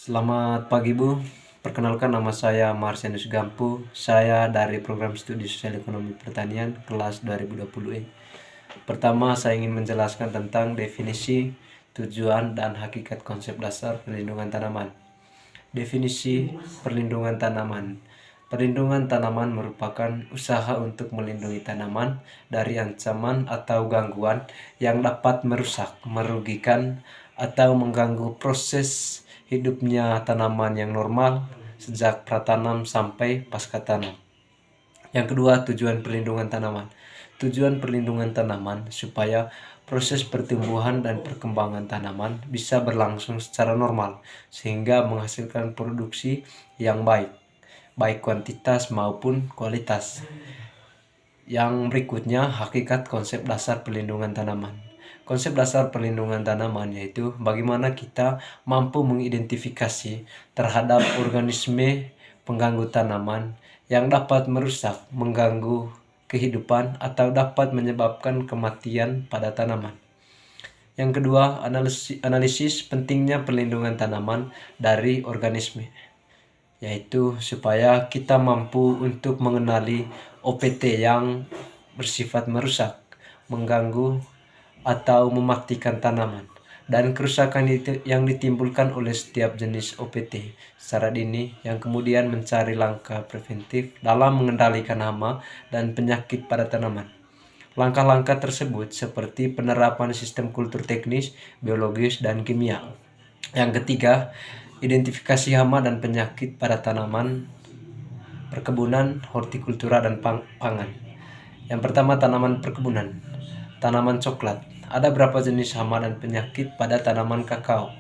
Selamat pagi Bu, perkenalkan nama saya Marsianus Gampu. Saya dari program studi sosial ekonomi pertanian kelas 2020E. Pertama, saya ingin menjelaskan tentang definisi, tujuan, dan hakikat konsep dasar perlindungan tanaman. Definisi perlindungan tanaman. Perlindungan tanaman merupakan usaha untuk melindungi tanaman dari ancaman atau gangguan yang dapat merusak, merugikan, atau mengganggu proses hidupnya tanaman yang normal sejak pratanam sampai pasca tanam. Yang kedua, tujuan perlindungan tanaman. Tujuan perlindungan tanaman supaya proses pertumbuhan dan perkembangan tanaman bisa berlangsung secara normal sehingga menghasilkan produksi yang baik kuantitas maupun kualitas. Yang berikutnya, hakikat konsep dasar perlindungan tanaman. Konsep dasar perlindungan tanaman yaitu bagaimana kita mampu mengidentifikasi terhadap organisme pengganggu tanaman yang dapat merusak, mengganggu kehidupan, atau dapat menyebabkan kematian pada tanaman. Yang kedua, analisis pentingnya perlindungan tanaman dari organisme, yaitu supaya kita mampu untuk mengenali OPT yang bersifat merusak, mengganggu, atau mematikan tanaman, dan kerusakan yang ditimbulkan oleh setiap jenis OPT secara dini, yang kemudian mencari langkah preventif dalam mengendalikan hama dan penyakit pada tanaman. Langkah-langkah tersebut seperti penerapan sistem kultur teknis, biologis, dan kimia. Yang ketiga, identifikasi hama dan penyakit pada tanaman, perkebunan, hortikultura, dan pangan. Yang pertama, tanaman perkebunan. Tanaman coklat. Ada berapa jenis hama dan penyakit pada tanaman kakao?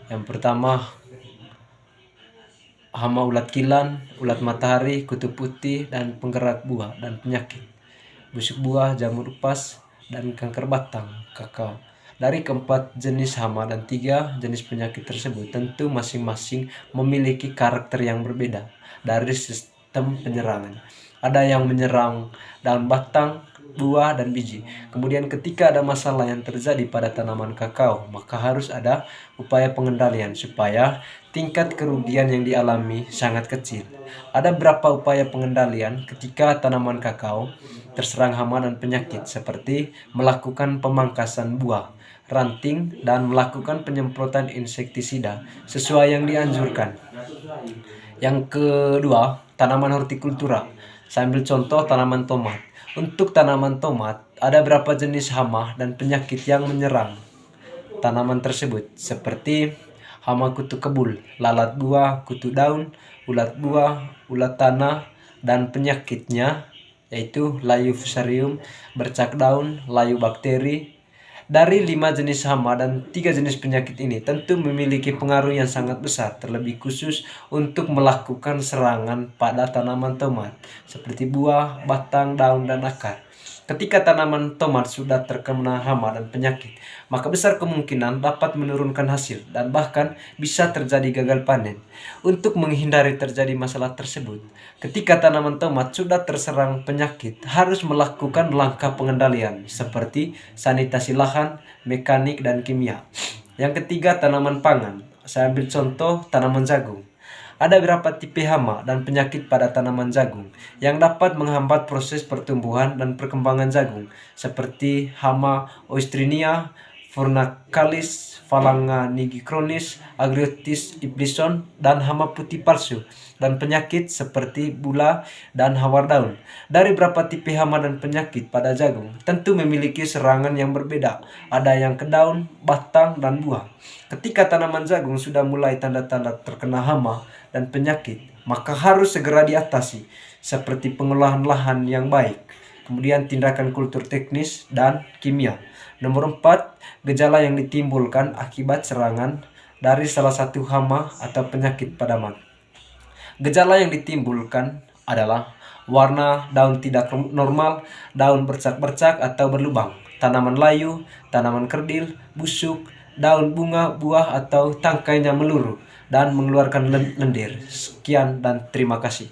Yang pertama, hama ulat kilan, ulat matahari, kutu putih, dan penggerak buah dan penyakit, busuk buah, jamur upas, dan kanker batang kakao. Dari keempat jenis hama dan 3 jenis penyakit tersebut, tentu masing-masing memiliki karakter yang berbeda dari sistem penyerangan. Ada yang menyerang daun batang, buah, dan biji. Kemudian ketika ada masalah yang terjadi pada tanaman kakao, maka harus ada upaya pengendalian supaya tingkat kerugian yang dialami sangat kecil. Ada beberapa upaya pengendalian ketika tanaman kakao terserang hama dan penyakit, seperti melakukan pemangkasan buah, ranting, dan melakukan penyemprotan insektisida sesuai yang dianjurkan. Yang kedua, tanaman hortikultura. Saya ambil contoh tanaman tomat. Untuk tanaman tomat, ada beberapa jenis hama dan penyakit yang menyerang tanaman tersebut, seperti hama kutu kebul, lalat buah, kutu daun, ulat buah, ulat tanah, dan penyakitnya yaitu layu fusarium, bercak daun, layu bakteri. Dari 5 jenis hama dan 3 jenis penyakit ini tentu memiliki pengaruh yang sangat besar, terlebih khusus untuk melakukan serangan pada tanaman tomat, seperti buah, batang, daun, dan akar. Ketika tanaman tomat sudah terkena hama dan penyakit, maka besar kemungkinan dapat menurunkan hasil dan bahkan bisa terjadi gagal panen. Untuk menghindari terjadi masalah tersebut, ketika tanaman tomat sudah terserang penyakit, harus melakukan langkah pengendalian seperti sanitasi lahan, mekanik, dan kimia. Yang ketiga, tanaman pangan. Saya ambil contoh tanaman jagung. Ada beberapa tipe hama dan penyakit pada tanaman jagung yang dapat menghambat proses pertumbuhan dan perkembangan jagung, seperti hama Oestrinia, Furnacalis, Phalaenopsis nigricollis, Agriotis iblison, dan hama putih palsu, dan penyakit seperti bula dan hawar daun. Dari beberapa tipe hama dan penyakit pada jagung tentu memiliki serangan yang berbeda. Ada yang ke daun, batang, dan buah. Ketika tanaman jagung sudah mulai tanda-tanda terkena hama dan penyakit, maka harus segera diatasi, seperti pengolahan lahan yang baik, kemudian tindakan kultur teknis dan kimia. Nomor 4, gejala yang ditimbulkan akibat serangan dari salah satu hama atau penyakit tanaman. Gejala yang ditimbulkan adalah warna daun tidak normal, daun bercak-bercak atau berlubang, tanaman layu, tanaman kerdil, busuk, daun bunga, buah, atau tangkainya meluruh dan mengeluarkan lendir. Sekian dan terima kasih.